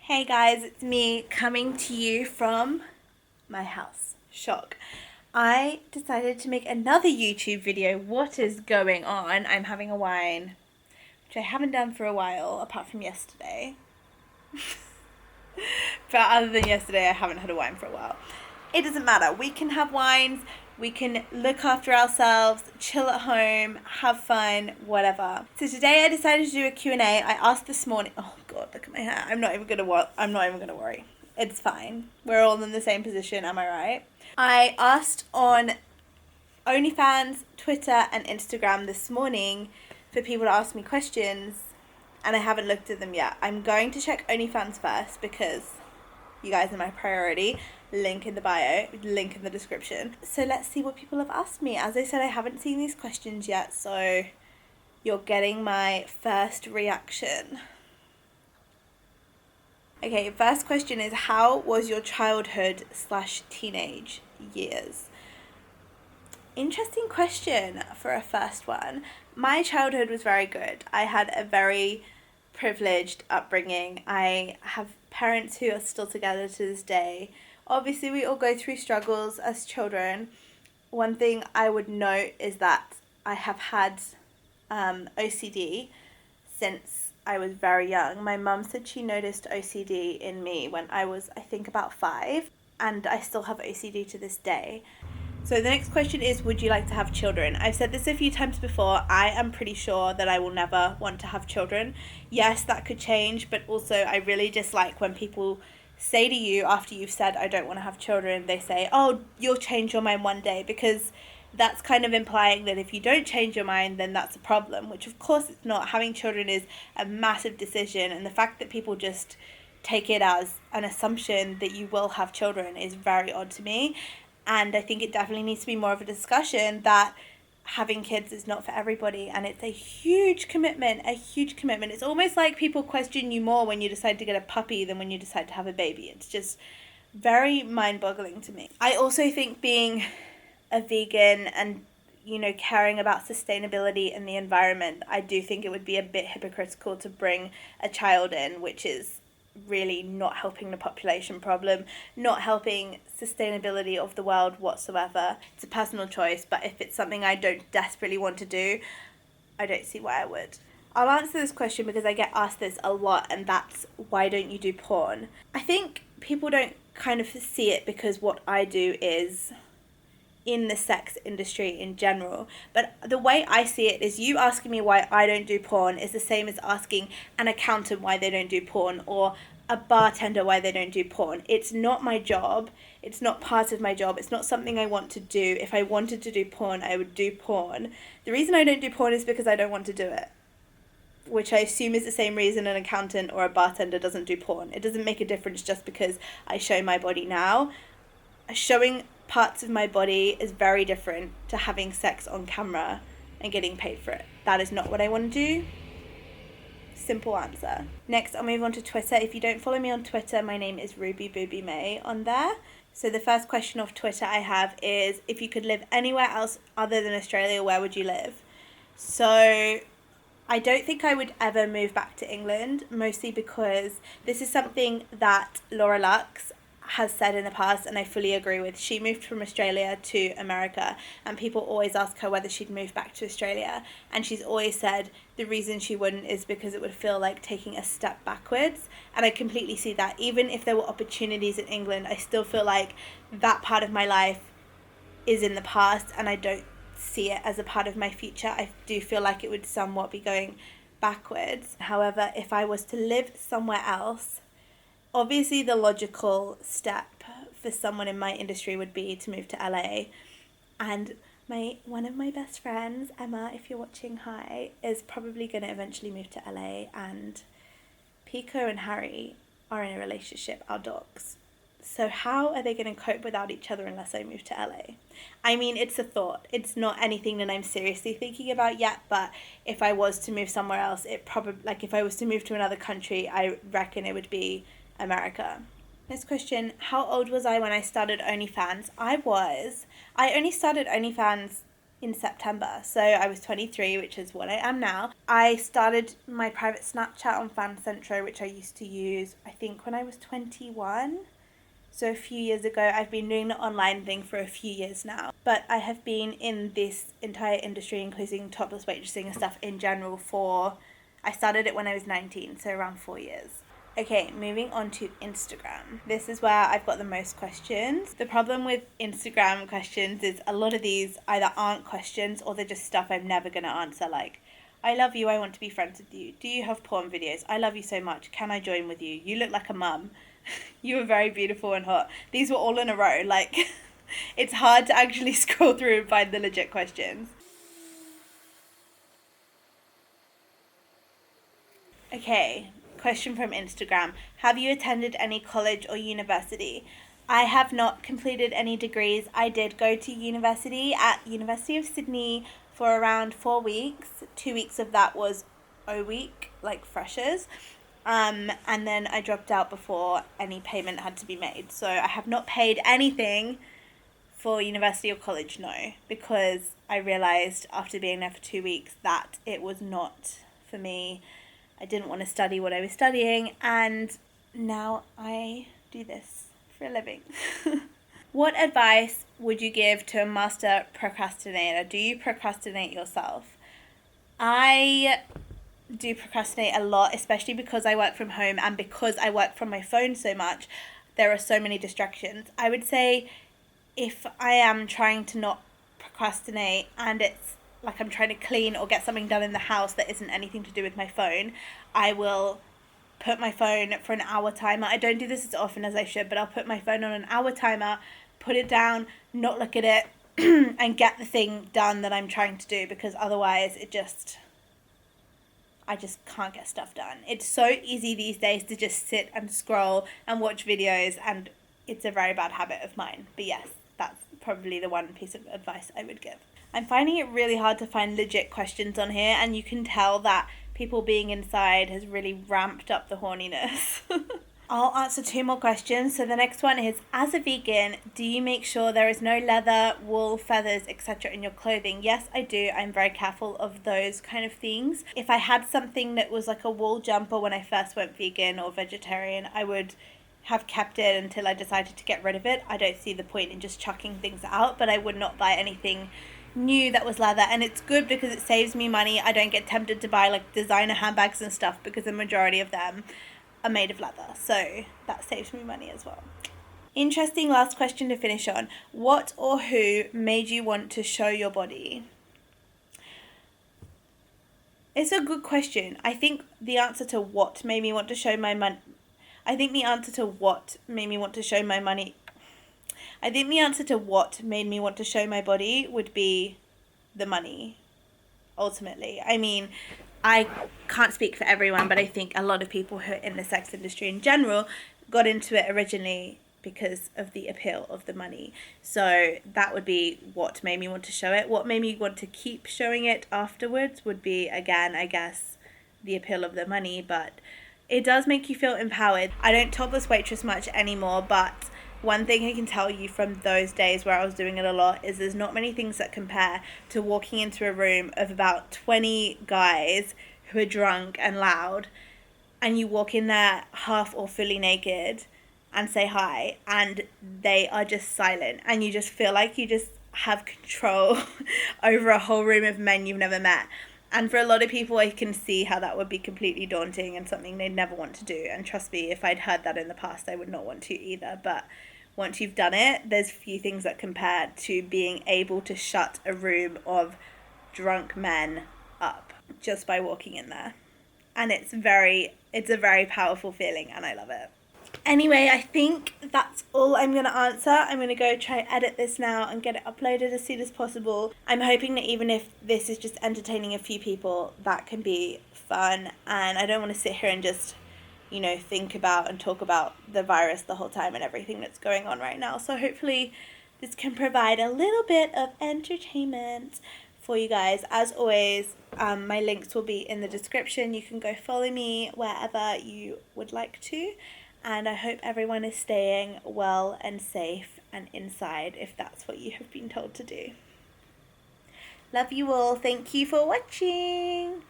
Hey guys, it's me coming to you from my house. Shock. I decided to make another YouTube video. What is going on? I'm having a wine, which I haven't done for a while, apart from yesterday. But other than yesterday, I haven't had a wine for a while. It doesn't matter. We can have wines. We can look after ourselves, chill at home, have fun, whatever. So today I decided to do a Q&A. I asked this morning. Oh God, look at my hair. I'm not even gonna worry. It's fine. We're all in the same position. Am I right? I asked on OnlyFans, Twitter, and Instagram this morning for people to ask me questions, and I haven't looked at them yet. I'm going to check OnlyFans first because you guys are my priority. Link in the bio, link in the description. So let's see what people have asked me. As I said, I haven't seen these questions yet, so you're getting my first reaction. Okay, first question is, how was your childhood/teenage years? Interesting question for a first one. My childhood was very good. I had a very privileged upbringing. I have parents who are still together to this day. Obviously, we all go through struggles as children. One thing I would note is that I have had OCD since I was very young. My mum said she noticed OCD in me when I was, I think, about 5, and I still have OCD to this day. So the next question is, would you like to have children? I've said this a few times before. I am pretty sure that I will never want to have children. Yes, that could change, but also I really dislike when people say to you after you've said, I don't want to have children, they say, oh, you'll change your mind one day, because that's kind of implying that if you don't change your mind, then that's a problem, which of course it's not. Having children is a massive decision, and the fact that people just take it as an assumption that you will have children is very odd to me. And I think it definitely needs to be more of a discussion that having kids is not for everybody, and it's a huge commitment, It's almost like people question you more when you decide to get a puppy than when you decide to have a baby. It's just very mind-boggling to me. I also think being a vegan and, caring about sustainability and the environment, I do think it would be a bit hypocritical to bring a child in, which is really not helping the population problem, not helping sustainability of the world whatsoever. It's a personal choice, but if it's something I don't desperately want to do, I don't see why I would. I'll answer this question because I get asked this a lot, and that's, why don't you do porn? I think people don't kind of see it because what I do is in the sex industry in general. But the way I see it is, you asking me why I don't do porn is the same as asking an accountant why they don't do porn, or a bartender why they don't do porn. It's not my job. It's not part of my job. It's not something I want to do. If I wanted to do porn, I would do porn. The reason I don't do porn is because I don't want to do it, which I assume is the same reason an accountant or a bartender doesn't do porn. It doesn't make a difference just because I show my body now. Showing parts of my body is very different to having sex on camera and getting paid for it. That is not what I want to do. Simple answer. Next, I'll move on to Twitter. If you don't follow me on Twitter, my name is Ruby Booby May on there. So the first question off Twitter I have is, if you could live anywhere else other than Australia, where would you live? So I don't think I would ever move back to England, mostly because this is something that Laura Lux has said in the past, and I fully agree with. She moved from Australia to America, and people always ask her whether she'd move back to Australia, and she's always said the reason she wouldn't is because it would feel like taking a step backwards. And I completely see that. Even if there were opportunities in England, I still feel like that part of my life is in the past, and I don't see it as a part of my future. I do feel like it would somewhat be going backwards. However, if I was to live somewhere else, obviously the logical step for someone in my industry would be to move to LA. And one of my best friends, Emma, if you're watching, hi, is probably going to eventually move to LA, and Pico and Harry are in a relationship, our dogs. So how are they going to cope without each other unless I move to LA? I mean, it's a thought. It's not anything that I'm seriously thinking about yet, but if I was to move somewhere else, if I was to move to another country, I reckon it would be America. Next question, how old was I when I started OnlyFans? I only started OnlyFans in September. So I was 23, which is what I am now. I started my private Snapchat on Fan Centro, which I used to use, I think, when I was 21. So a few years ago. I've been doing the online thing for a few years now. But I have been in this entire industry, including topless waitressing and stuff in general, I started it when I was 19, so around 4 years. Okay, moving on to Instagram. This is where I've got the most questions. The problem with Instagram questions is a lot of these either aren't questions or they're just stuff I'm never going to answer, like, I love you, I want to be friends with you. Do you have porn videos? I love you so much. Can I join with you? You look like a mum. You are very beautiful and hot. These were all in a row. Like, it's hard to actually scroll through and find the legit questions. Okay, question from Instagram. Have you attended any college or university? I have not completed any degrees. I did go to university at University of Sydney for around 4 weeks. 2 weeks of that was O week, like freshers. And then I dropped out before any payment had to be made. So I have not paid anything for university or college, no, because I realised after being there for 2 weeks that it was not for me. I didn't want to study what I was studying, and now I do this for a living. What advice would you give to a master procrastinator? Do you procrastinate yourself? I do procrastinate a lot, especially because I work from home and because I work from my phone so much. There are so many distractions. I would say if I am trying to not procrastinate and it's like I'm trying to clean or get something done in the house that isn't anything to do with my phone, I will put my phone for an hour timer. I don't do this as often as I should, but I'll put my phone on an hour timer, put it down, not look at it, and get the thing done that I'm trying to do, because otherwise I just can't get stuff done. It's so easy these days to just sit and scroll and watch videos, and it's a very bad habit of mine. But yes, that's probably the one piece of advice I would give. I'm finding it really hard to find legit questions on here, and you can tell that people being inside has really ramped up the horniness. I'll answer 2 more questions. So the next one is, as a vegan, do you make sure there is no leather, wool, feathers, etc. in your clothing? Yes, I do. I'm very careful of those kind of things. If I had something that was like a wool jumper when I first went vegan or vegetarian, I would have kept it until I decided to get rid of it. I don't see the point in just chucking things out, but I would not buy anything new that was leather. And it's good because it saves me money. I don't get tempted to buy like designer handbags and stuff because the majority of them are made of leather, so that saves me money as well. Interesting last question to finish on. What or who made you want to show your body? It's a good question. I think the answer to what made me want to show my money I think the answer to what made me want to show my money I think the answer to what made me want to show my body would be the money, ultimately. I mean, I can't speak for everyone, but I think a lot of people who are in the sex industry in general got into it originally because of the appeal of the money. So that would be what made me want to show it. What made me want to keep showing it afterwards would be, again, I guess, the appeal of the money, but it does make you feel empowered. I don't topless waitress much anymore, but one thing I can tell you from those days where I was doing it a lot is there's not many things that compare to walking into a room of about 20 guys who are drunk and loud, and you walk in there half or fully naked and say hi, and they are just silent, and you just feel like you just have control over a whole room of men you've never met. And for a lot of people, I can see how that would be completely daunting and something they'd never want to do. And trust me, if I'd heard that in the past, I would not want to either. But once you've done it, there's few things that compare to being able to shut a room of drunk men up just by walking in there. And it's a very powerful feeling, and I love it. Anyway, I think that's all I'm going to answer. I'm going to go try edit this now and get it uploaded as soon as possible. I'm hoping that even if this is just entertaining a few people, that can be fun. And I don't want to sit here and just, think about and talk about the virus the whole time and everything that's going on right now. So hopefully this can provide a little bit of entertainment for you guys. As always, my links will be in the description. You can go follow me wherever you would like to. And I hope everyone is staying well and safe and inside if that's what you have been told to do. Love you all. Thank you for watching.